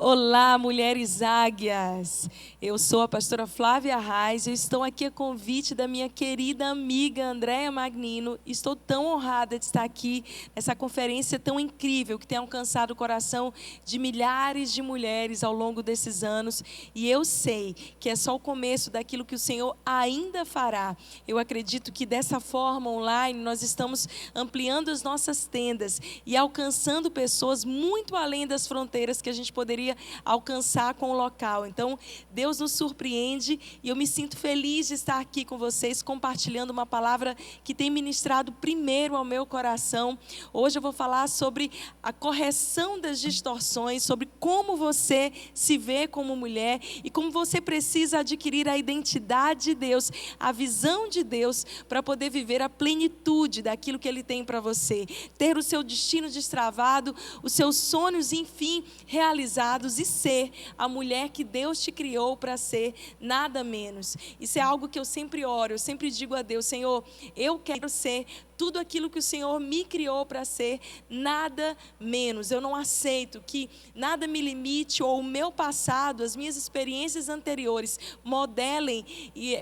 Olá, mulheres águias! Eu sou a pastora Flávia Reis, eu estou aqui a convite da minha querida amiga Andréia Magnino. Estou tão honrada de estar aqui nessa conferência tão incrível que tem alcançado o coração de milhares de mulheres ao longo desses anos. E eu sei que é só o começo daquilo que o Senhor ainda fará. Eu acredito que dessa forma online nós estamos ampliando as nossas tendas e alcançando pessoas muito além das fronteiras que a gente poderia alcançar com o local. Então, Deus nos surpreende e eu me sinto feliz de estar aqui com vocês, compartilhando uma palavra que tem ministrado primeiro ao meu coração. Hoje eu vou falar sobre a correção das distorções, sobre como você se vê como mulher e como você precisa adquirir a identidade de Deus, a visão de Deus, para poder viver a plenitude daquilo que Ele tem para você. Ter o seu destino destravado, os seus sonhos, enfim, realizados e ser a mulher que Deus te criou para ser, nada menos. Isso é algo que eu sempre oro, eu sempre digo a Deus: Senhor, eu quero ser tudo aquilo que o Senhor me criou para ser, nada menos. Eu não aceito que nada me limite ou o meu passado, as minhas experiências anteriores modelem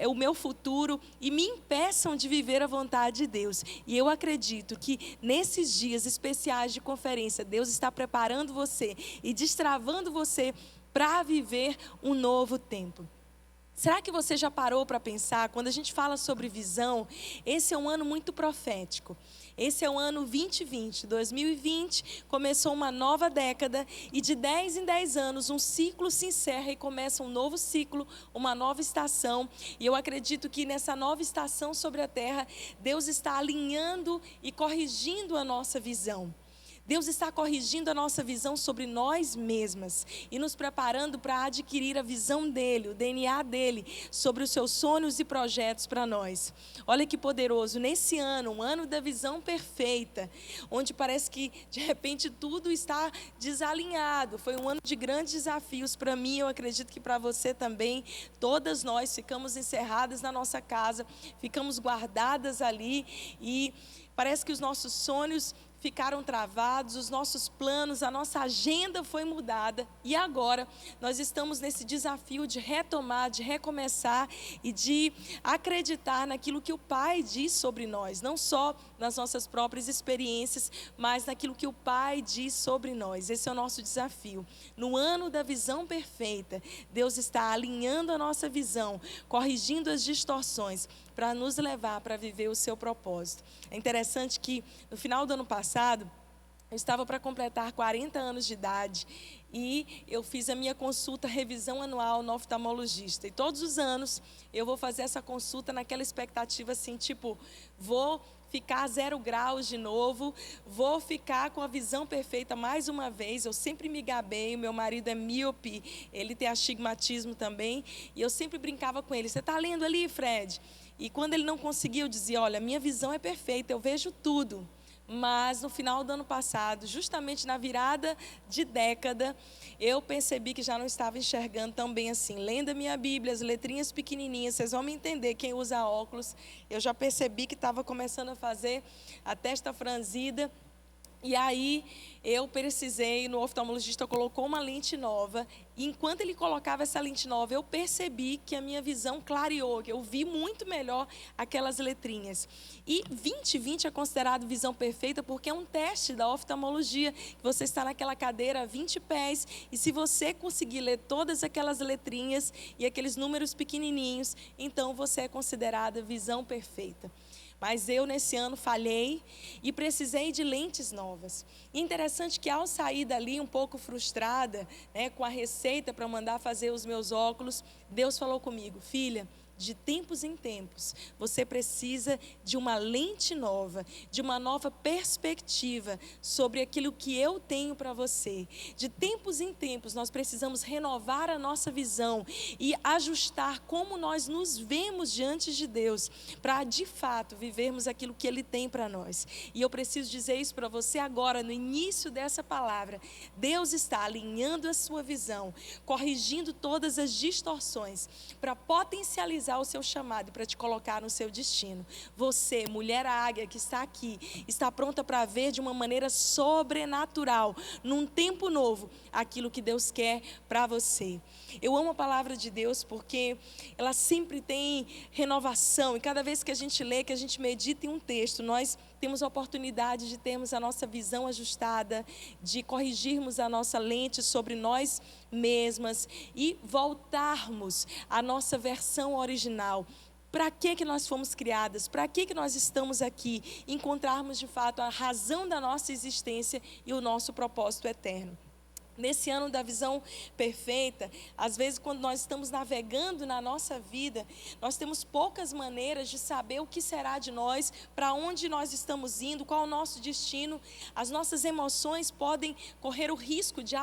o meu futuro e me impeçam de viver a vontade de Deus. E eu acredito que nesses dias especiais de conferência, Deus está preparando você e destravando você para viver um novo tempo. Será que você já parou para pensar, quando a gente fala sobre visão, esse é um ano muito profético. Esse é o ano 2020, 2020, começou uma nova década e de 10 em 10 anos um ciclo se encerra e começa um novo ciclo, uma nova estação. E eu acredito que nessa nova estação sobre a terra, Deus está alinhando e corrigindo a nossa visão. Deus está corrigindo a nossa visão sobre nós mesmas e nos preparando para adquirir a visão dEle, o DNA dEle, sobre os seus sonhos e projetos para nós. Olha que poderoso, nesse ano, um ano da visão perfeita, onde parece que de repente tudo está desalinhado. Foi um ano de grandes desafios para mim, eu acredito que para você também. Todas nós ficamos encerradas na nossa casa, ficamos guardadas ali e parece que os nossos sonhos ficaram travados, os nossos planos, a nossa agenda foi mudada e agora nós estamos nesse desafio de retomar, de recomeçar e de acreditar naquilo que o Pai diz sobre nós, não só nas nossas próprias experiências, mas naquilo que o Pai diz sobre nós. Esse é o nosso desafio. No ano da visão perfeita, Deus está alinhando a nossa visão, corrigindo as distorções, para nos levar para viver o seu propósito. É interessante que no final do ano passado, eu estava para completar 40 anos de idade e eu fiz a minha consulta, revisão anual no oftalmologista. E todos os anos eu vou fazer essa consulta naquela expectativa assim, tipo, vou ficar 0 graus de novo, vou ficar com a visão perfeita mais uma vez. Eu sempre me gabei, o meu marido é míope, ele tem astigmatismo também, e eu sempre brincava com ele: você está lendo ali, Fred? E quando ele não conseguia, eu dizia: olha, minha visão é perfeita, eu vejo tudo. Mas no final do ano passado, justamente na virada de década, eu percebi que já não estava enxergando tão bem assim. Lendo a minha Bíblia, as letrinhas pequenininhas, vocês vão me entender, quem usa óculos, eu já percebi que estava começando a fazer a testa franzida. E aí eu precisei, no oftalmologista colocou uma lente nova, e enquanto ele colocava essa lente nova, eu percebi que a minha visão clareou, que eu vi muito melhor aquelas letrinhas. E 2020 é considerado visão perfeita porque é um teste da oftalmologia, que você está naquela cadeira a 20 pés, e se você conseguir ler todas aquelas letrinhas e aqueles números pequenininhos, então você é considerada visão perfeita. Mas eu, nesse ano, falhei e precisei de lentes novas. E interessante que, ao sair dali um pouco frustrada, com a receita para mandar fazer os meus óculos, Deus falou comigo: filha, de tempos em tempos, você precisa de uma lente nova, de uma nova perspectiva sobre aquilo que eu tenho para você. De tempos em tempos, nós precisamos renovar a nossa visão e ajustar como nós nos vemos diante de Deus, para de fato vivermos aquilo que Ele tem para nós. E eu preciso dizer isso para você agora, no início dessa palavra. Deus está alinhando a sua visão, corrigindo todas as distorções, para potencializar realizar o seu chamado, para te colocar no seu destino. Você, mulher águia que está aqui, está pronta para ver de uma maneira sobrenatural, num tempo novo, aquilo que Deus quer para você. Eu amo a palavra de Deus porque ela sempre tem renovação, e cada vez que a gente lê, que a gente medita em um texto, nós temos a oportunidade de termos a nossa visão ajustada, de corrigirmos a nossa lente sobre nós mesmas e voltarmos à nossa versão original. Para que nós fomos criadas? Para que nós estamos aqui? Encontrarmos de fato a razão da nossa existência e o nosso propósito eterno. Nesse ano da visão perfeita, às vezes quando nós estamos navegando na nossa vida, nós temos poucas maneiras de saber o que será de nós, para onde nós estamos indo, qual é o nosso destino. As nossas emoções podem correr o risco de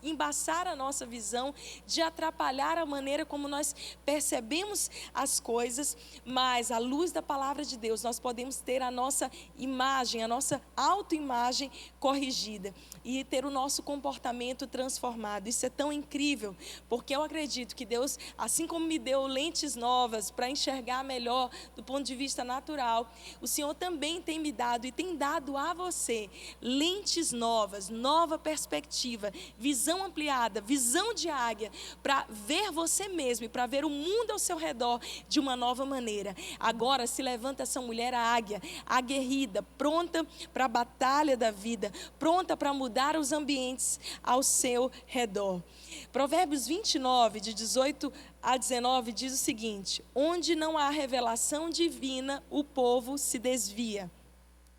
embaçar a nossa visão, de atrapalhar a maneira como nós percebemos as coisas, mas à luz da palavra de Deus, nós podemos ter a nossa imagem, a nossa autoimagem corrigida e ter o nosso comportamento transformado. Isso é tão incrível, porque eu acredito que Deus, assim como me deu lentes novas para enxergar melhor do ponto de vista natural, o Senhor também tem me dado e tem dado a você lentes novas, nova perspectiva, visão ampliada, visão de águia, para ver você mesmo e para ver o mundo ao seu redor de uma nova maneira. Agora se levanta essa mulher águia, aguerrida, pronta para a batalha da vida, pronta para mudar os ambientes ao seu redor. Provérbios 29, de 18 a 19, diz o seguinte: onde não há revelação divina, o povo se desvia.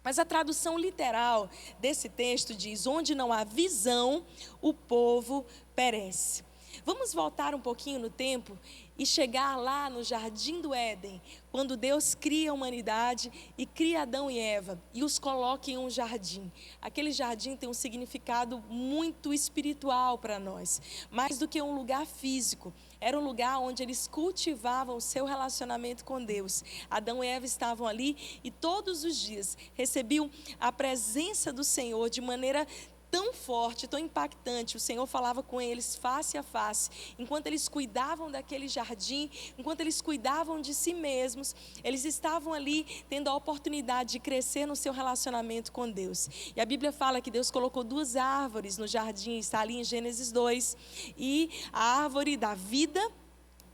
Mas a tradução literal desse texto diz: onde não há visão, o povo perece. Vamos voltar um pouquinho no tempo e chegar lá no Jardim do Éden, quando Deus cria a humanidade e cria Adão e Eva e os coloca em um jardim. Aquele jardim tem um significado muito espiritual para nós, mais do que um lugar físico. Era um lugar onde eles cultivavam o seu relacionamento com Deus. Adão e Eva estavam ali e todos os dias recebiam a presença do Senhor de maneira tão forte, tão impactante. O Senhor falava com eles face a face. Enquanto eles cuidavam daquele jardim, enquanto eles cuidavam de si mesmos, eles estavam ali tendo a oportunidade de crescer no seu relacionamento com Deus. E a Bíblia fala que Deus colocou duas árvores no jardim, está ali em Gênesis 2, e a árvore da vida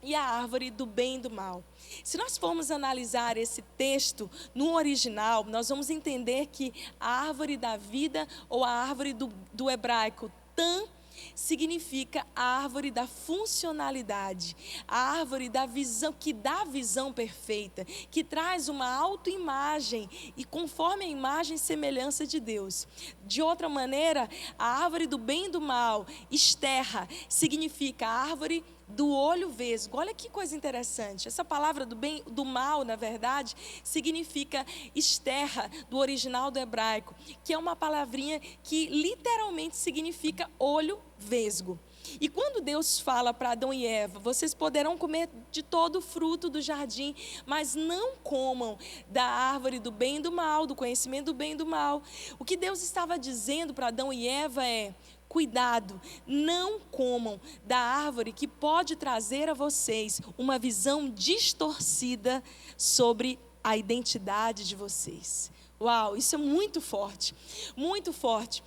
e a árvore do bem e do mal. Se nós formos analisar esse texto no original, nós vamos entender que a árvore da vida, ou a árvore do hebraico tam, significa a árvore da funcionalidade, a árvore da visão, que dá a visão perfeita, que traz uma autoimagem e conforme a imagem e semelhança de Deus. De outra maneira, a árvore do bem e do mal, esterra, significa a árvore do olho vesgo. Olha que coisa interessante. Essa palavra do bem, do mal, na verdade, significa esterra, do original do hebraico, que é uma palavrinha que literalmente significa olho vesgo. E quando Deus fala para Adão e Eva: vocês poderão comer de todo o fruto do jardim, mas não comam da árvore do bem e do mal, do conhecimento do bem e do mal. O que Deus estava dizendo para Adão e Eva é: cuidado, não comam da árvore que pode trazer a vocês uma visão distorcida sobre a identidade de vocês. Uau, isso é muito forte, muito forte.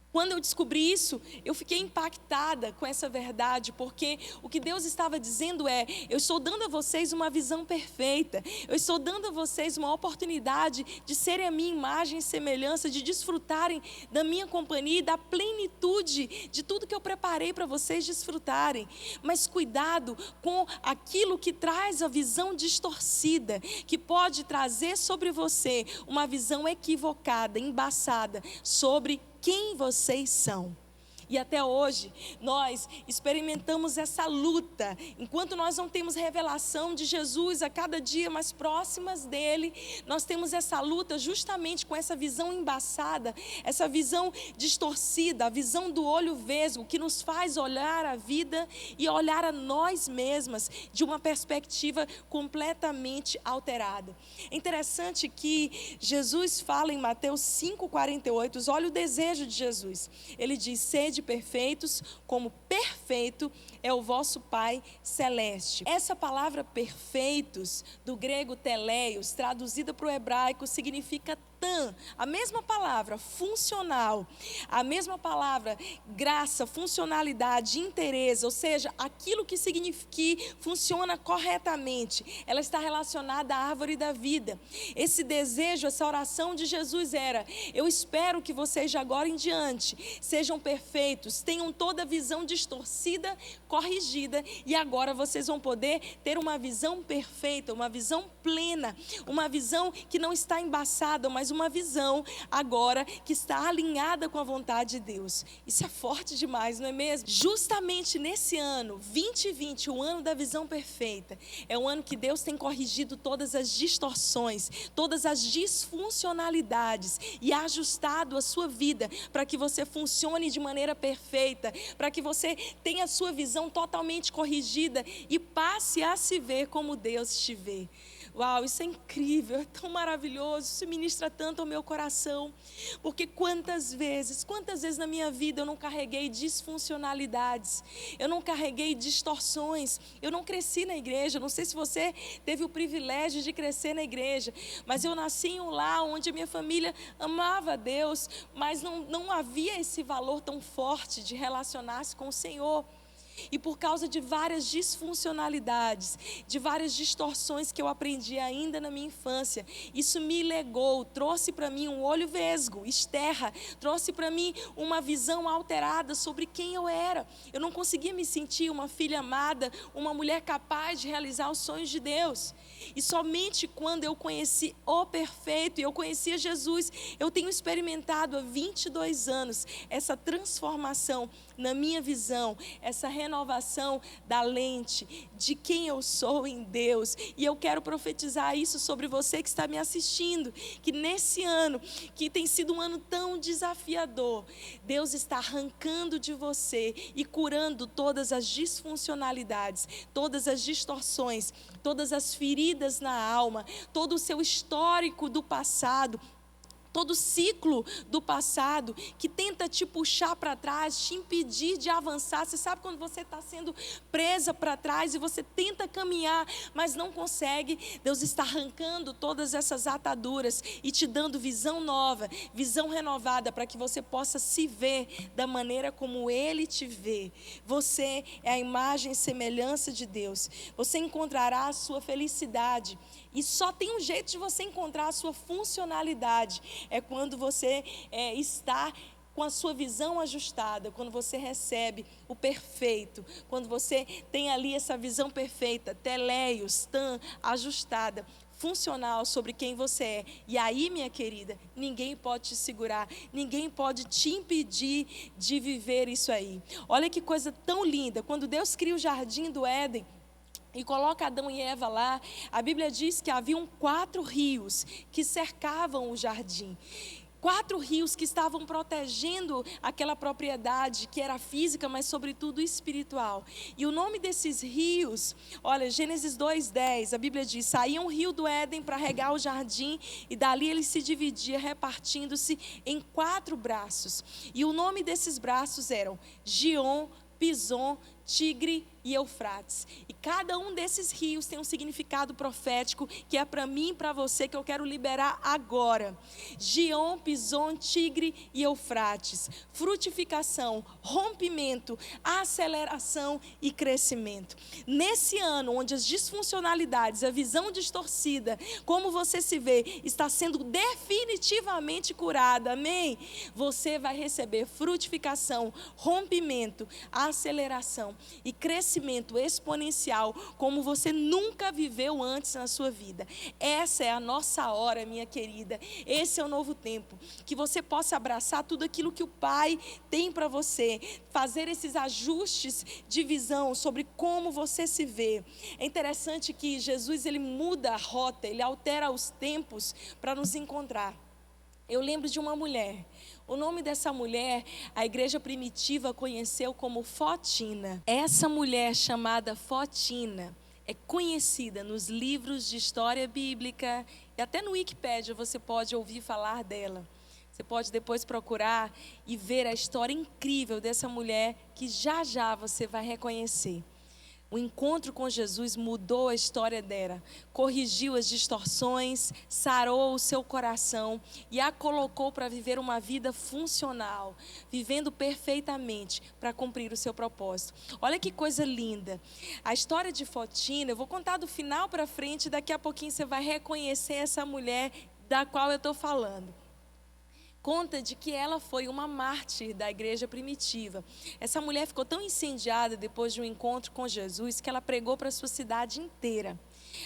Quando eu descobri isso, eu fiquei impactada com essa verdade, porque o que Deus estava dizendo é: eu estou dando a vocês uma visão perfeita, eu estou dando a vocês uma oportunidade de serem a minha imagem e semelhança, de desfrutarem da minha companhia e da plenitude de tudo que eu preparei para vocês desfrutarem. Mas cuidado com aquilo que traz a visão distorcida, que pode trazer sobre você uma visão equivocada, embaçada, sobre quem vocês são. E até hoje, nós experimentamos essa luta. Enquanto nós não temos revelação de Jesus a cada dia mais próximas dele, nós temos essa luta justamente com essa visão embaçada, essa visão distorcida, a visão do olho vesgo, que nos faz olhar a vida e olhar a nós mesmas de uma perspectiva completamente alterada. É interessante que Jesus fala em Mateus 5,48, olha o desejo de Jesus. Ele diz: sede perfeitos, como perfeitos perfeito é o vosso Pai celeste. Essa palavra perfeitos, do grego teleios, traduzida para o hebraico, significa a mesma palavra, funcional, a mesma palavra, graça, funcionalidade, interesse, ou seja, aquilo que significa que funciona corretamente, ela está relacionada à árvore da vida. Esse desejo, essa oração de Jesus era: eu espero que vocês de agora em diante sejam perfeitos, tenham toda a visão distorcida, corrigida, e agora vocês vão poder ter uma visão perfeita, uma visão plena, uma visão que não está embaçada, mas uma visão agora que está alinhada com a vontade de Deus. Isso é forte demais, não é mesmo? Justamente nesse ano, 2020, o ano da visão perfeita, é um ano que Deus tem corrigido todas as distorções, todas as disfuncionalidades e ajustado a sua vida para que você funcione de maneira perfeita, para que você tenha a sua visão totalmente corrigida e passe a se ver como Deus te vê. Uau, isso é incrível, é tão maravilhoso, isso ministra tanto ao meu coração, porque quantas vezes na minha vida eu não carreguei disfuncionalidades, eu não carreguei distorções, eu não cresci na igreja, não sei se você teve o privilégio de crescer na igreja, mas eu nasci em um lar onde a minha família amava a Deus, mas não havia esse valor tão forte de relacionar-se com o Senhor. E por causa de várias disfuncionalidades, de várias distorções que eu aprendi ainda na minha infância, isso me legou, trouxe para mim um olho vesgo, esterra, trouxe para mim uma visão alterada sobre quem eu era. Eu não conseguia me sentir uma filha amada, uma mulher capaz de realizar os sonhos de Deus. E somente quando eu conheci o perfeito, e eu conhecia Jesus, eu tenho experimentado há 22 anos essa transformação na minha visão, essa renovação da lente de quem eu sou em Deus. E eu quero profetizar isso sobre você que está me assistindo, que nesse ano, que tem sido um ano tão desafiador, Deus está arrancando de você e curando todas as disfuncionalidades, todas as distorções, todas as feridas na alma, todo o seu histórico do passado, todo ciclo do passado que tenta te puxar para trás, te impedir de avançar. Você sabe quando você está sendo presa para trás e você tenta caminhar, mas não consegue? Deus está arrancando todas essas ataduras e te dando visão nova, visão renovada, para que você possa se ver da maneira como Ele te vê. Você é a imagem e semelhança de Deus. Você encontrará a sua felicidade. E só tem um jeito de você encontrar a sua funcionalidade. É quando você está com a sua visão ajustada, quando você recebe o perfeito, quando você tem ali essa visão perfeita, teleios, ajustada, funcional sobre quem você é. E aí, minha querida, ninguém pode te segurar, ninguém pode te impedir de viver isso aí. Olha que coisa tão linda, quando Deus cria o jardim do Éden, e coloca Adão e Eva lá, a Bíblia diz que haviam 4 rios que cercavam o jardim. 4 rios que estavam protegendo aquela propriedade que era física, mas sobretudo espiritual. E o nome desses rios, olha, Gênesis 2:10, a Bíblia diz: saía um rio do Éden para regar o jardim, e dali ele se dividia, repartindo-se em 4 braços. E o nome desses braços eram Gion, Pison, Tigre e Eufrates. E cada um desses rios tem um significado profético que é para mim e para você, que eu quero liberar agora. Gion, Pison, Tigre e Eufrates. Frutificação, rompimento, aceleração e crescimento. Nesse ano onde as disfuncionalidades, a visão distorcida, como você se vê, está sendo definitivamente curada, amém? Você vai receber frutificação, rompimento, aceleração e crescimento exponencial como você nunca viveu antes na sua vida. Essa é a nossa hora, minha querida. Esse é o novo tempo. Que você possa abraçar tudo aquilo que o Pai tem para você. Fazer esses ajustes de visão sobre como você se vê. É interessante que Jesus, ele muda a rota, ele altera os tempos para nos encontrar. Eu lembro de uma mulher. O nome dessa mulher, a igreja primitiva conheceu como Fotina. Essa mulher chamada Fotina é conhecida nos livros de história bíblica e até no Wikipédia você pode ouvir falar dela. Você pode depois procurar e ver a história incrível dessa mulher que já já você vai reconhecer. O encontro com Jesus mudou a história dela, corrigiu as distorções, sarou o seu coração e a colocou para viver uma vida funcional, vivendo perfeitamente para cumprir o seu propósito. Olha que coisa linda. A história de Fotina, eu vou contar do final para frente, daqui a pouquinho você vai reconhecer essa mulher da qual eu estou falando. Conta de que ela foi uma mártir da igreja primitiva. Essa mulher ficou tão incendiada depois de um encontro com Jesus que ela pregou para a sua cidade inteira.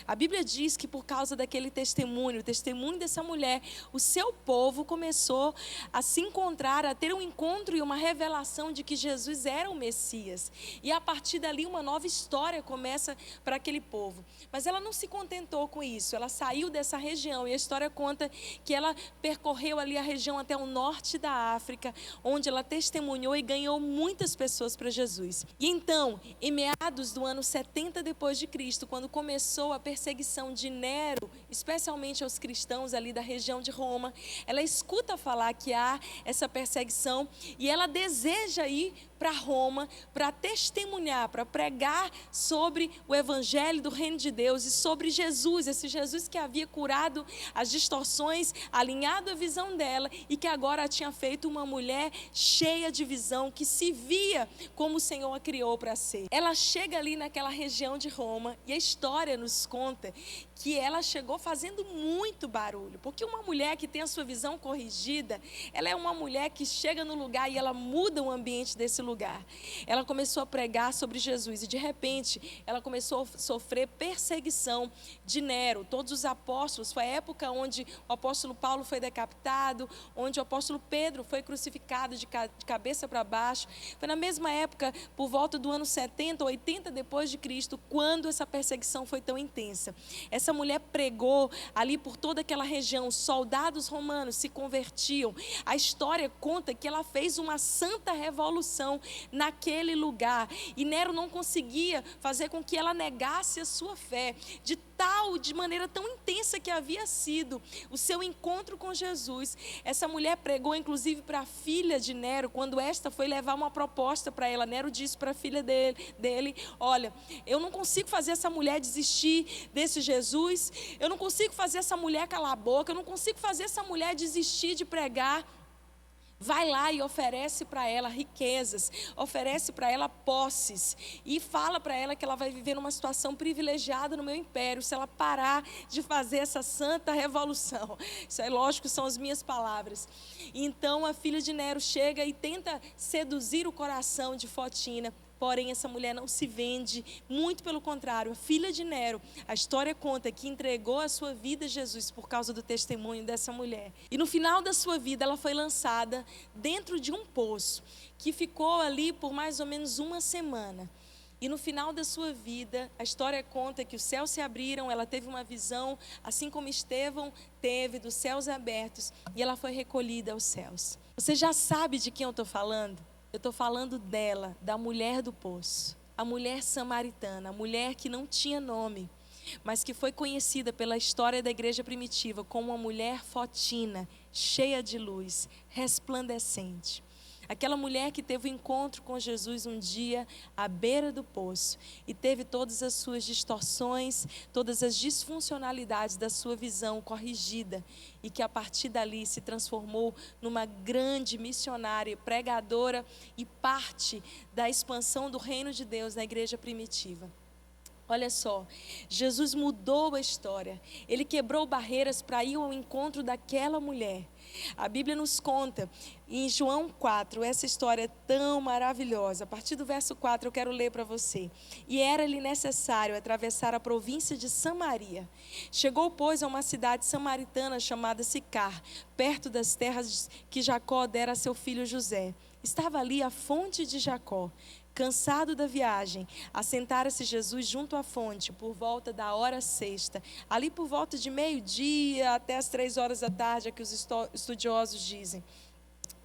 A Bíblia diz que por causa daquele testemunho, o testemunho dessa mulher, o seu povo começou a se encontrar, a ter um encontro e uma revelação de que Jesus era o Messias. E a partir dali uma nova história começa para aquele povo. Mas ela não se contentou com isso, ela saiu dessa região e a história conta que ela percorreu ali a região até o norte da África, onde ela testemunhou e ganhou muitas pessoas para Jesus. E então, em meados do ano 70 depois de Cristo, quando começou a perseguição de Nero, especialmente aos cristãos ali da região de Roma, ela escuta falar que há essa perseguição e ela deseja ir para Roma para testemunhar, para pregar sobre o evangelho do reino de Deus e sobre Jesus, esse Jesus que havia curado as distorções, alinhado a visão dela e que agora a tinha feito uma mulher cheia de visão, que se via como o Senhor a criou para ser. Ela chega ali naquela região de Roma e a história nos conta que ela chegou fazendo muito barulho, porque uma mulher que tem a sua visão corrigida, ela é uma mulher que chega no lugar e ela muda o ambiente desse lugar. Ela começou a pregar sobre Jesus e de repente ela começou a sofrer perseguição de Nero. Todos os apóstolos, foi a época onde o apóstolo Paulo foi decapitado, onde o apóstolo Pedro foi crucificado de cabeça para baixo. Foi na mesma época, por volta do ano 70, 80 depois de Cristo, quando essa perseguição foi tão intensa. Essa mulher pregou ali por toda aquela região, soldados romanos se convertiam. A história conta que ela fez uma santa revolução naquele lugar e Nero não conseguia fazer com que ela negasse a sua fé, de maneira tão intensa que havia sido o seu encontro com Jesus. Essa mulher pregou inclusive para a filha de Nero, quando esta foi levar uma proposta para ela. Nero disse para a filha dele: olha, eu não consigo fazer essa mulher desistir desse Jesus, eu não consigo fazer essa mulher calar a boca, eu não consigo fazer essa mulher desistir de pregar. Vai lá e oferece para ela riquezas, oferece para ela posses e fala para ela que ela vai viver numa situação privilegiada no meu império se ela parar de fazer essa santa revolução. Isso é lógico, são as minhas palavras. Então a filha de Nero chega e tenta seduzir o coração de Fotina. Porém, essa mulher não se vende, muito pelo contrário, a filha de Nero, a história conta que entregou a sua vida a Jesus por causa do testemunho dessa mulher. E no final da sua vida, ela foi lançada dentro de um poço, que ficou ali por mais ou menos uma semana. E no final da sua vida, a história conta que os céus se abriram, ela teve uma visão, assim como Estevão teve, dos céus abertos, e ela foi recolhida aos céus. Você já sabe de quem eu estou falando? Eu estou falando dela, da mulher do poço, a mulher samaritana, a mulher que não tinha nome, mas que foi conhecida pela história da igreja primitiva como uma mulher fotina, cheia de luz, resplandecente. Aquela mulher que teve um encontro com Jesus um dia à beira do poço e teve todas as suas distorções, todas as disfuncionalidades da sua visão corrigida e que a partir dali se transformou numa grande missionária, pregadora e parte da expansão do reino de Deus na igreja primitiva. Olha só, Jesus mudou a história, Ele quebrou barreiras para ir ao encontro daquela mulher. A Bíblia nos conta, em João 4, essa história tão maravilhosa. A partir do verso 4 eu quero ler para você. E era-lhe necessário atravessar a província de Samaria. Chegou, pois, a uma cidade samaritana chamada Sicar, perto das terras que Jacó dera a seu filho José. Estava ali a fonte de Jacó. Cansado da viagem, assentara-se Jesus junto à fonte por volta da hora sexta, ali por volta de meio-dia até as 3 horas da tarde, é que os estudiosos dizem.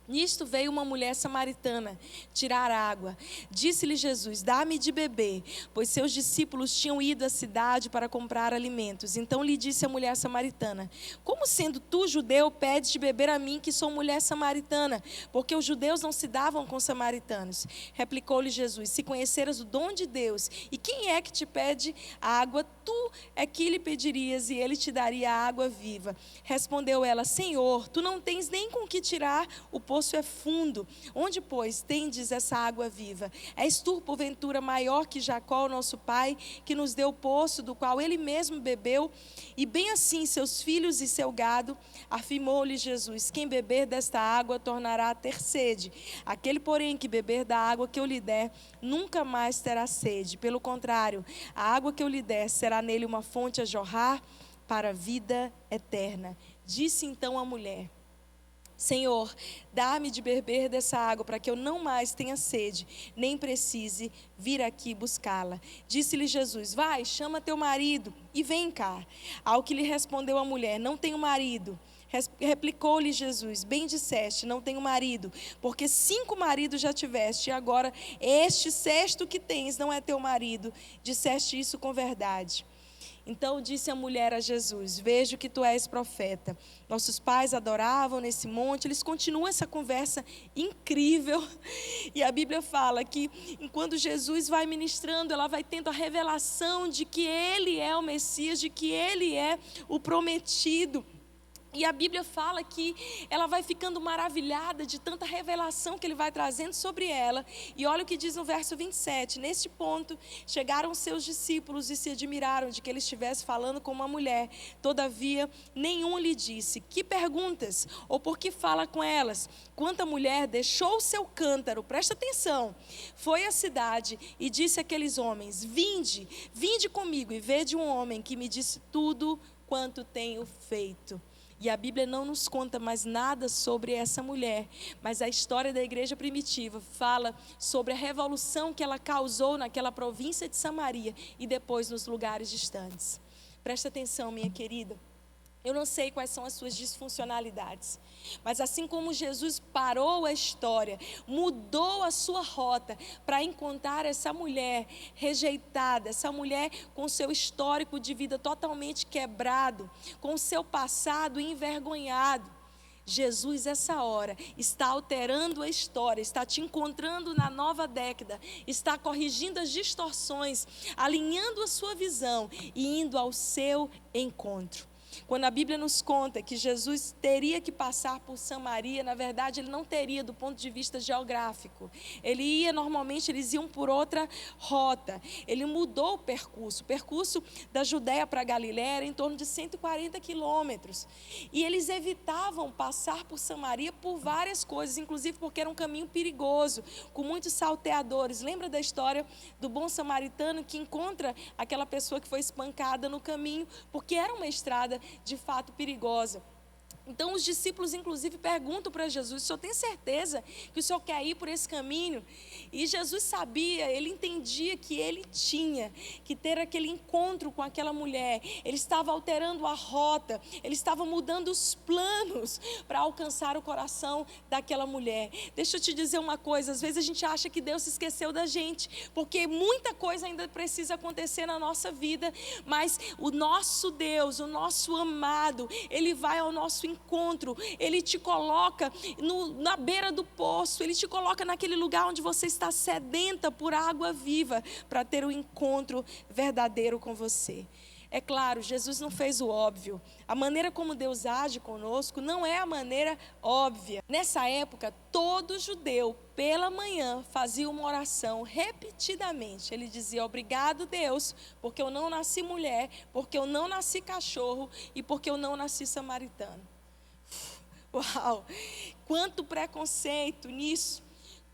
Nisto veio uma mulher samaritana tirar água. Disse-lhe Jesus: dá-me de beber, pois seus discípulos tinham ido à cidade para comprar alimentos. Então lhe disse a mulher samaritana: como sendo tu judeu, pedes de beber a mim, que sou mulher samaritana? Porque os judeus não se davam com os samaritanos. Replicou-lhe Jesus: se conheceras o dom de Deus, e quem é que te pede água, tu é que lhe pedirias, e ele te daria a água viva. Respondeu ela: Senhor, tu não tens nem com que tirar, o poço é fundo. Onde, pois, tendes essa água viva? És tu, porventura, maior que Jacó, nosso pai, que nos deu o poço, do qual ele mesmo bebeu, e bem assim seus filhos e seu gado? Afirmou-lhe Jesus: quem beber desta água tornará a ter sede. Aquele, porém, que beber da água que eu lhe der, nunca mais terá sede. Pelo contrário, a água que eu lhe der será nele uma fonte a jorrar para a vida eterna. Disse então a mulher: Senhor, dá-me de beber dessa água, para que eu não mais tenha sede, nem precise vir aqui buscá-la. Disse-lhe Jesus: vai, chama teu marido e vem cá. Ao que lhe respondeu a mulher: não tenho marido. Replicou-lhe Jesus: bem disseste, não tenho marido, porque 5 maridos já tiveste, e agora este 6º que tens não é teu marido. Disseste isso com verdade. Então disse a mulher a Jesus: vejo que tu és profeta. Nossos pais adoravam nesse monte. Eles continuam essa conversa incrível. E a Bíblia fala que enquanto Jesus vai ministrando, ela vai tendo a revelação de que Ele é o Messias, de que Ele é o prometido. E a Bíblia fala que ela vai ficando maravilhada de tanta revelação que ele vai trazendo sobre ela. E olha o que diz no verso 27. Neste ponto, chegaram seus discípulos e se admiraram de que ele estivesse falando com uma mulher. Todavia, nenhum lhe disse: que perguntas? Ou por que fala com elas? Quando a mulher deixou o seu cântaro, presta atenção, foi à cidade e disse àqueles homens: vinde comigo e vede um homem que me disse tudo quanto tenho feito. E a Bíblia não nos conta mais nada sobre essa mulher, mas a história da igreja primitiva fala sobre a revolução que ela causou naquela província de Samaria e depois nos lugares distantes. Presta atenção, minha querida. Eu não sei quais são as suas disfuncionalidades, mas assim como Jesus parou a história, mudou a sua rota para encontrar essa mulher rejeitada, essa mulher com seu histórico de vida totalmente quebrado, com seu passado envergonhado, Jesus, essa hora, está alterando a história, está te encontrando na nova década, está corrigindo as distorções, alinhando a sua visão e indo ao seu encontro. Quando a Bíblia nos conta que Jesus teria que passar por Samaria, na verdade ele não teria do ponto de vista geográfico. Normalmente eles iam por outra rota. Ele mudou o percurso da Judéia para a Galiléia era em torno de 140 quilômetros. E eles evitavam passar por Samaria por várias coisas, inclusive porque era um caminho perigoso, com muitos salteadores. Lembra da história do bom samaritano que encontra aquela pessoa que foi espancada no caminho, porque era uma estrada de fato perigosa. Então os discípulos inclusive perguntam para Jesus: o senhor tem certeza que o senhor quer ir por esse caminho? E Jesus sabia, ele entendia que ele tinha que ter aquele encontro com aquela mulher. Ele estava alterando a rota, ele estava mudando os planos para alcançar o coração daquela mulher. Deixa eu te dizer uma coisa, às vezes a gente acha que Deus se esqueceu da gente, porque muita coisa ainda precisa acontecer na nossa vida, mas o nosso Deus, o nosso amado, ele vai ao nosso encontro, ele te coloca na beira do poço, ele te coloca naquele lugar onde você está sedenta por água viva, para ter um encontro verdadeiro com você. É claro, Jesus não fez o óbvio. A maneira como Deus age conosco não é a maneira óbvia. Nessa época, todo judeu, pela manhã, fazia uma oração repetidamente. Ele dizia: obrigado, Deus, porque eu não nasci mulher, porque eu não nasci cachorro e porque eu não nasci samaritano. Uau! Quanto preconceito nisso!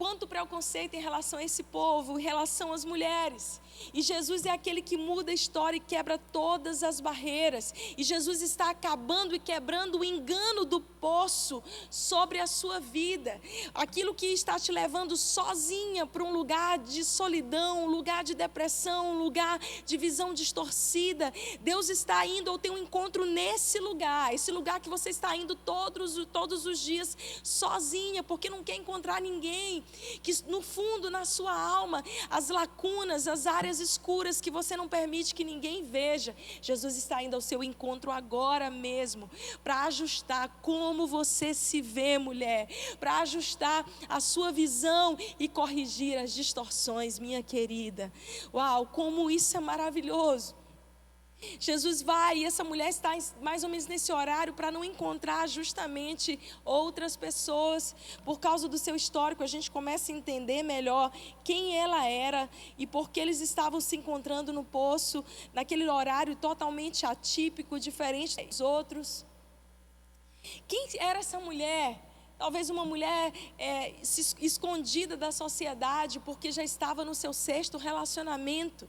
quanto preconceito em relação a esse povo, em relação às mulheres. E Jesus é aquele que muda a história e quebra todas as barreiras. E Jesus está acabando e quebrando o engano do poço sobre a sua vida. Aquilo que está te levando sozinha para um lugar de solidão, um lugar de depressão, um lugar de visão distorcida. Deus está indo ao teu encontro nesse lugar. Esse lugar que você está indo todos os dias sozinha, porque não quer encontrar ninguém. Que no fundo, na sua alma, as lacunas, as áreas escuras que você não permite que ninguém veja, Jesus está indo ao seu encontro agora mesmo, para ajustar como você se vê, mulher, para ajustar a sua visão e corrigir as distorções, minha querida. Uau, como isso é maravilhoso. Jesus vai e essa mulher está mais ou menos nesse horário para não encontrar justamente outras pessoas. Por causa do seu histórico, a gente começa a entender melhor quem ela era e por que eles estavam se encontrando no poço, naquele horário totalmente atípico, diferente dos outros. Quem era essa mulher? Talvez uma mulher escondida da sociedade, porque já estava no seu 6º relacionamento.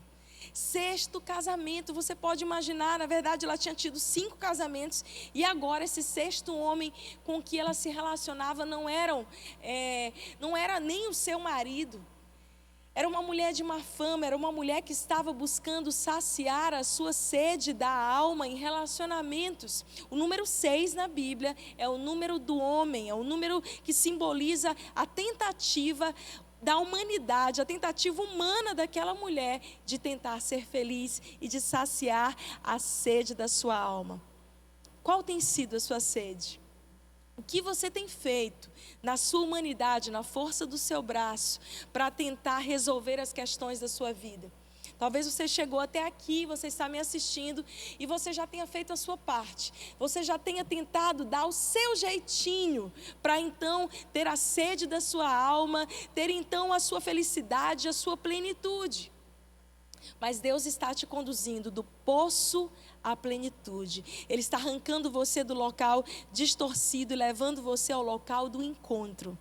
6º casamento, você pode imaginar, na verdade ela tinha tido 5 casamentos e agora esse 6º homem com que ela se relacionava não era nem o seu marido. Era uma mulher de má fama, era uma mulher que estava buscando saciar a sua sede da alma em relacionamentos. O número 6 na Bíblia é o número do homem, é o número que simboliza a tentativa da humanidade, a tentativa humana daquela mulher de tentar ser feliz e de saciar a sede da sua alma. Qual tem sido a sua sede? O que você tem feito na sua humanidade, na força do seu braço, para tentar resolver as questões da sua vida? Talvez você chegou até aqui, você está me assistindo e você já tenha feito a sua parte. Você já tenha tentado dar o seu jeitinho para então ter a sede da sua alma, ter então a sua felicidade, a sua plenitude. Mas Deus está te conduzindo do poço à plenitude. Ele está arrancando você do local distorcido e levando você ao local do encontro.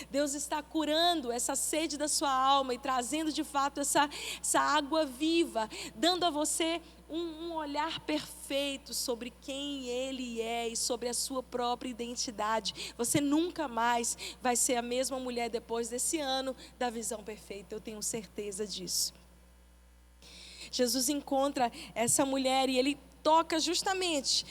Deus está curando essa sede da sua alma e trazendo de fato essa água viva, dando a você um olhar perfeito sobre quem Ele é e sobre a sua própria identidade. Você nunca mais vai ser a mesma mulher depois desse ano da visão perfeita, eu tenho certeza disso. Jesus encontra essa mulher e Ele toca justamente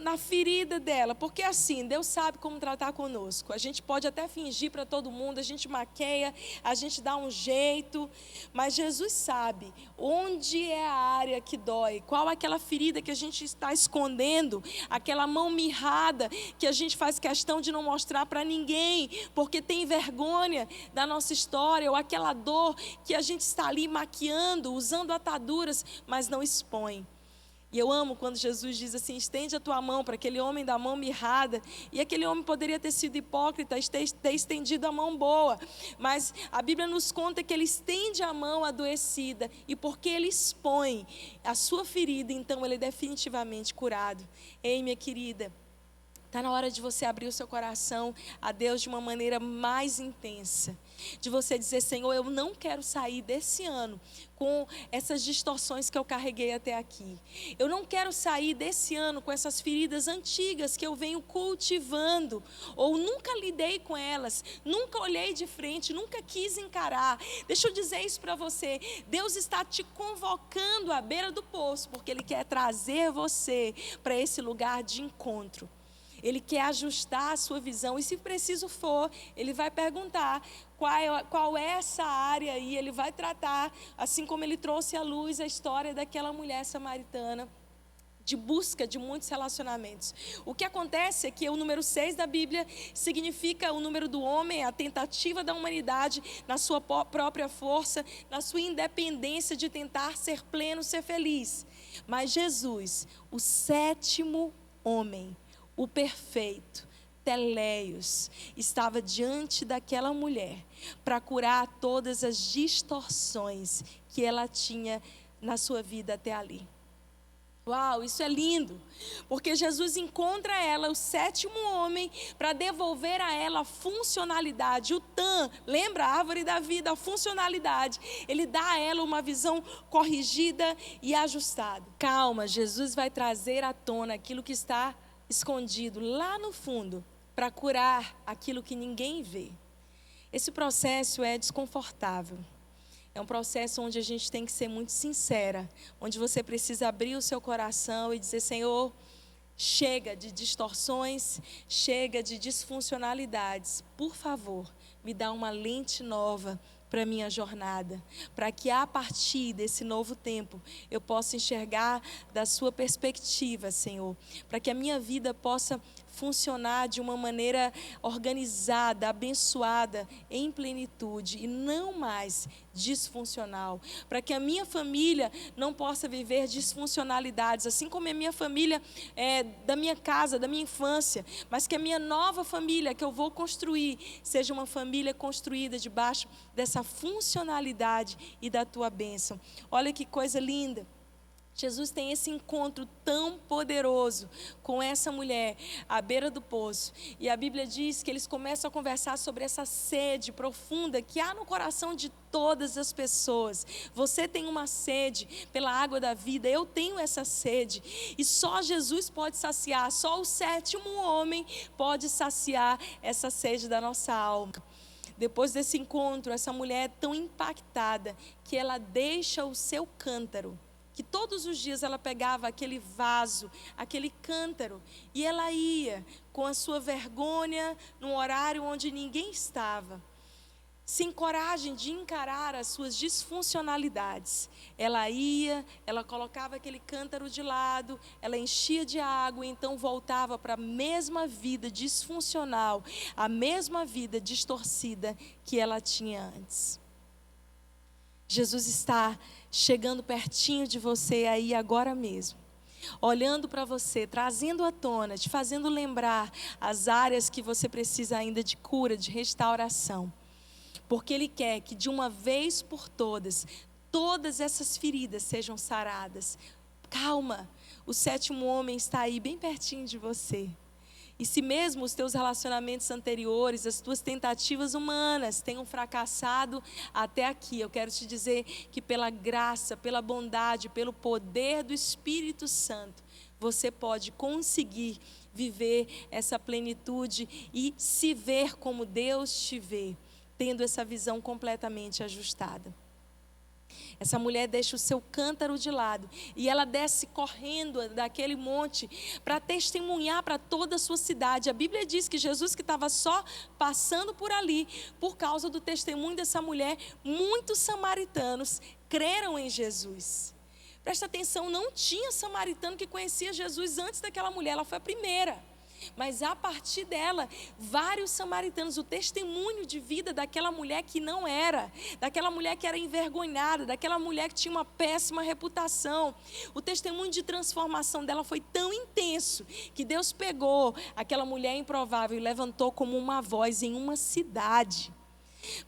na ferida dela, porque assim, Deus sabe como tratar conosco. A gente pode até fingir para todo mundo, a gente maqueia, a gente dá um jeito, mas Jesus sabe onde é a área que dói, qual é aquela ferida que a gente está escondendo, aquela mão mirrada que a gente faz questão de não mostrar para ninguém, porque tem vergonha da nossa história, ou aquela dor que a gente está ali maquiando, usando ataduras, mas não expõe. E eu amo quando Jesus diz assim, estende a tua mão para aquele homem da mão mirrada. E aquele homem poderia ter sido hipócrita, ter estendido a mão boa. Mas a Bíblia nos conta que ele estende a mão adoecida. E porque ele expõe a sua ferida, então ele é definitivamente curado. Ei, minha querida, está na hora de você abrir o seu coração a Deus de uma maneira mais intensa. De você dizer, Senhor, eu não quero sair desse ano com essas distorções que eu carreguei até aqui. Eu não quero sair desse ano com essas feridas antigas que eu venho cultivando, ou nunca lidei com elas, nunca olhei de frente, nunca quis encarar. Deixa eu dizer isso para você, Deus está te convocando à beira do poço, porque Ele quer trazer você para esse lugar de encontro. Ele quer ajustar a sua visão e se preciso for, Ele vai perguntar qual é essa área aí, Ele vai tratar, assim como Ele trouxe à luz a história daquela mulher samaritana, de busca de muitos relacionamentos. O que acontece é que o número 6 da Bíblia significa o número do homem, a tentativa da humanidade na sua própria força, na sua independência de tentar ser pleno, ser feliz. Mas Jesus, o 7º homem, o perfeito, Teleios, estava diante daquela mulher para curar todas as distorções que ela tinha na sua vida até ali. Uau, isso é lindo, porque Jesus encontra ela, o sétimo homem, para devolver a ela a funcionalidade, o TAM, lembra a árvore da vida, a funcionalidade. Ele dá a ela uma visão corrigida e ajustada. Calma, Jesus vai trazer à tona aquilo que está escondido lá no fundo, para curar aquilo que ninguém vê. Esse processo é desconfortável. É um processo onde a gente tem que ser muito sincera, onde você precisa abrir o seu coração e dizer: Senhor, chega de distorções, chega de disfuncionalidades. Por favor, me dá uma lente nova para a minha jornada, para que a partir desse novo tempo eu possa enxergar da sua perspectiva, Senhor, para que a minha vida possa funcionar de uma maneira organizada, abençoada, em plenitude e não mais disfuncional, para que a minha família não possa viver disfuncionalidades, assim como a minha família da minha casa, da minha infância, mas que a minha nova família que eu vou construir seja uma família construída debaixo dessa funcionalidade e da tua bênção. Olha que coisa linda. Jesus tem esse encontro tão poderoso com essa mulher à beira do poço. E a Bíblia diz que eles começam a conversar sobre essa sede profunda que há no coração de todas as pessoas. Você tem uma sede pela água da vida, eu tenho essa sede. E só Jesus pode saciar, só o sétimo homem pode saciar essa sede da nossa alma. Depois desse encontro, essa mulher é tão impactada que ela deixa o seu cântaro, que todos os dias ela pegava aquele vaso, aquele cântaro, e ela ia com a sua vergonha num horário onde ninguém estava, sem coragem de encarar as suas disfuncionalidades. Ela ia, ela colocava aquele cântaro de lado, ela enchia de água e então voltava para a mesma vida disfuncional, a mesma vida distorcida que ela tinha antes. Jesus está chegando pertinho de você aí agora mesmo, olhando para você, trazendo à tona, te fazendo lembrar as áreas que você precisa ainda de cura, de restauração, porque Ele quer que de uma vez por todas, todas essas feridas sejam saradas. Calma, o sétimo homem está aí bem pertinho de você. E se mesmo os teus relacionamentos anteriores, as tuas tentativas humanas tenham fracassado até aqui, eu quero te dizer que pela graça, pela bondade, pelo poder do Espírito Santo, você pode conseguir viver essa plenitude e se ver como Deus te vê, tendo essa visão completamente ajustada. Essa mulher deixa o seu cântaro de lado e ela desce correndo daquele monte para testemunhar para toda a sua cidade. A Bíblia diz que Jesus, que estava só passando por ali, por causa do testemunho dessa mulher, muitos samaritanos creram em Jesus. Presta atenção, não tinha samaritano que conhecia Jesus antes daquela mulher, ela foi a primeira. Mas a partir dela, vários samaritanos, o testemunho de vida daquela mulher que não era, daquela mulher que era envergonhada, daquela mulher que tinha uma péssima reputação, o testemunho de transformação dela foi tão intenso, que Deus pegou aquela mulher improvável e levantou como uma voz em uma cidade.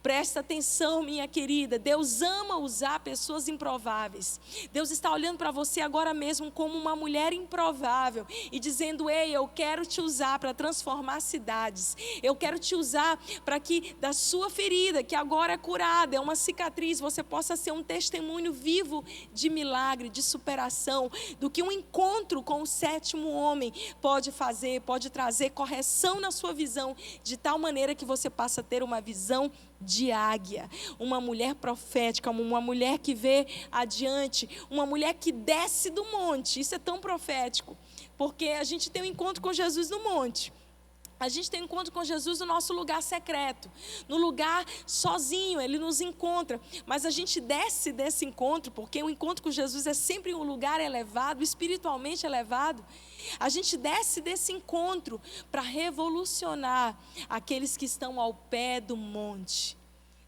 Presta atenção, minha querida, Deus ama usar pessoas improváveis. Deus está olhando para você agora mesmo como uma mulher improvável e dizendo: ei, eu quero te usar para transformar cidades. Eu quero te usar para que da sua ferida, que agora é curada, é uma cicatriz, você possa ser um testemunho vivo de milagre, de superação, do que um encontro com o sétimo homem pode fazer, pode trazer correção na sua visão, de tal maneira que você passa a ter uma visão de águia, uma mulher profética, uma mulher que vê adiante, uma mulher que desce do monte. Isso é tão profético, porque a gente tem um encontro com Jesus no monte. A gente tem um encontro com Jesus no nosso lugar secreto, no lugar sozinho, Ele nos encontra. Mas a gente desce desse encontro, porque o encontro com Jesus é sempre um lugar elevado, espiritualmente elevado. A gente desce desse encontro para revolucionar aqueles que estão ao pé do monte.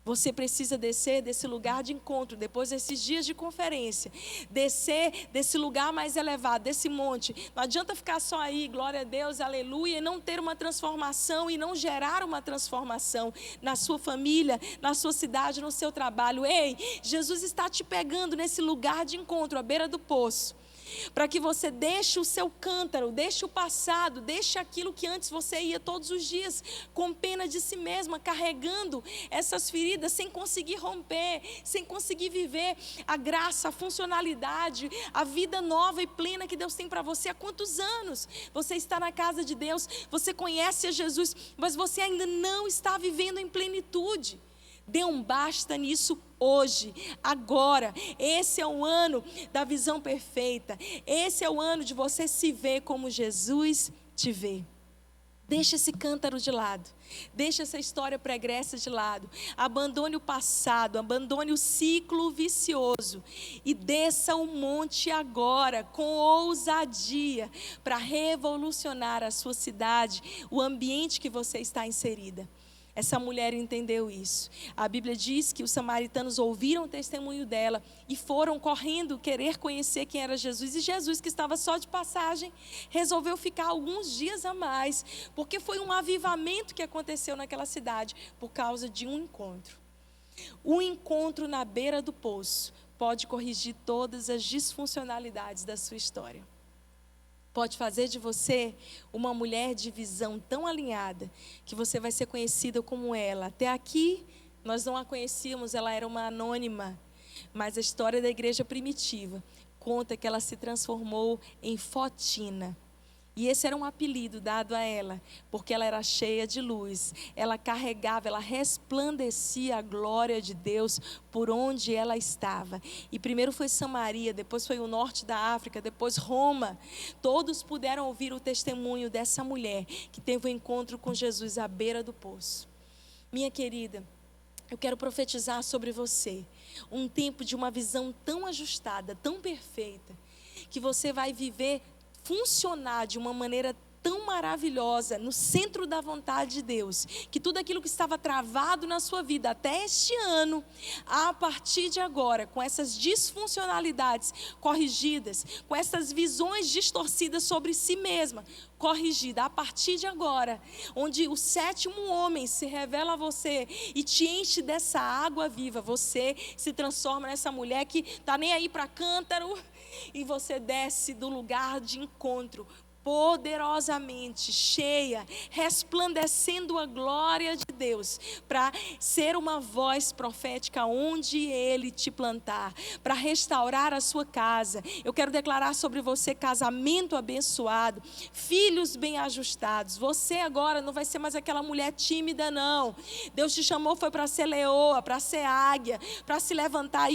Você precisa descer desse lugar de encontro, depois desses dias de conferência, descer desse lugar mais elevado, desse monte. Não adianta ficar só aí, glória a Deus, aleluia, e não ter uma transformação e não gerar uma transformação na sua família, na sua cidade, no seu trabalho. Ei, Jesus está te pegando nesse lugar de encontro, à beira do poço. para que você deixe o seu cântaro, deixe o passado, deixe aquilo que antes você ia todos os dias, com pena de si mesma, carregando essas feridas, sem conseguir romper, sem conseguir viver a graça, a funcionalidade, a vida nova e plena que Deus tem para você. Há quantos anos você está na casa de Deus, você conhece a Jesus, mas você ainda não está vivendo em plenitude? Dê um basta nisso hoje, agora. Esse é o ano da visão perfeita. Esse é o ano de você se ver como Jesus te vê. Deixa esse cântaro de lado. Deixa essa história pregressa de lado. Abandone o passado, abandone o ciclo vicioso e desça o monte agora com ousadia para revolucionar a sua cidade, o ambiente que você está inserida. Essa mulher entendeu isso. A Bíblia diz que os samaritanos ouviram o testemunho dela e foram correndo querer conhecer quem era Jesus. E Jesus, que estava só de passagem, resolveu ficar alguns dias a mais, porque foi um avivamento que aconteceu naquela cidade por causa de um encontro. O encontro na beira do poço pode corrigir todas as disfuncionalidades da sua história. Pode fazer de você uma mulher de visão tão alinhada que você vai ser conhecida como ela. Até aqui nós não a conhecíamos, ela era uma anônima, mas a história da igreja primitiva conta que ela se transformou em Fotina. E esse era um apelido dado a ela, porque ela era cheia de luz. Ela carregava, ela resplandecia a glória de Deus por onde ela estava. E primeiro foi Samaria, depois foi o norte da África, depois Roma. Todos puderam ouvir o testemunho dessa mulher que teve um encontro com Jesus à beira do poço. Minha querida, eu quero profetizar sobre você um tempo de uma visão tão ajustada, tão perfeita, que você vai viver, funcionar de uma maneira tão maravilhosa, no centro da vontade de Deus, que tudo aquilo que estava travado na sua vida até este ano, a partir de agora, com essas disfuncionalidades corrigidas, com essas visões distorcidas sobre si mesma, corrigida, a partir de agora, onde o sétimo homem se revela a você e te enche dessa água viva, você se transforma nessa mulher que está nem aí para cântaro, e você desce do lugar de encontro poderosamente, cheia, resplandecendo a glória de Deus, para ser uma voz profética onde Ele te plantar, para restaurar a sua casa. Eu quero declarar sobre você casamento abençoado, filhos bem ajustados. Você agora não vai ser mais aquela mulher tímida, não. Deus te chamou foi para ser leoa, para ser águia, para se levantar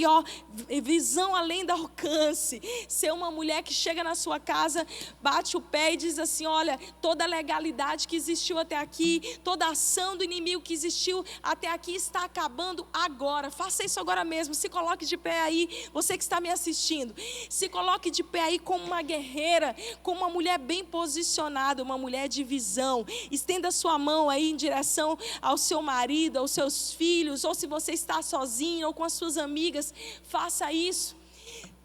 e visão além do alcance, ser uma mulher que chega na sua casa, bate o pé e diz assim: olha, toda a legalidade que existiu até aqui, toda a ação do inimigo que existiu até aqui está acabando agora. Faça isso agora mesmo. Se coloque de pé aí, você que está me assistindo, se coloque de pé aí como uma guerreira, como uma mulher bem posicionada, uma mulher de visão. Estenda sua mão aí em direção ao seu marido, aos seus filhos, ou se você está sozinho ou com as suas amigas, faça isso.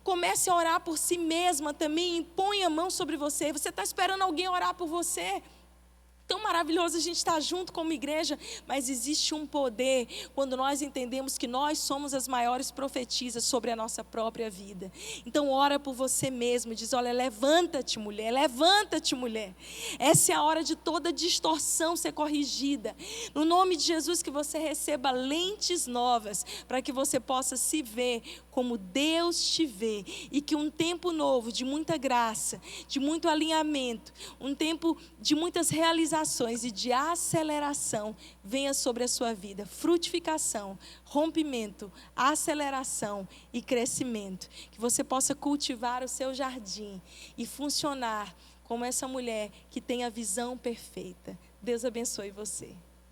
Comece a orar por si mesma também, impõe a mão sobre você. Você está esperando alguém orar por você? Tão maravilhoso a gente estar junto como igreja, mas existe um poder quando nós entendemos que nós somos as maiores profetisas sobre a nossa própria vida. Então ora por você mesmo, diz: olha, levanta-te mulher, levanta-te mulher. Essa é a hora de toda distorção ser corrigida. No nome de Jesus, que você receba lentes novas, para que você possa se ver como Deus te vê, e que um tempo novo de muita graça, de muito alinhamento, um tempo de muitas realizações e de aceleração venha sobre a sua vida. Frutificação, rompimento, aceleração e crescimento. Que você possa cultivar o seu jardim e funcionar como essa mulher que tem a visão perfeita. Deus abençoe você.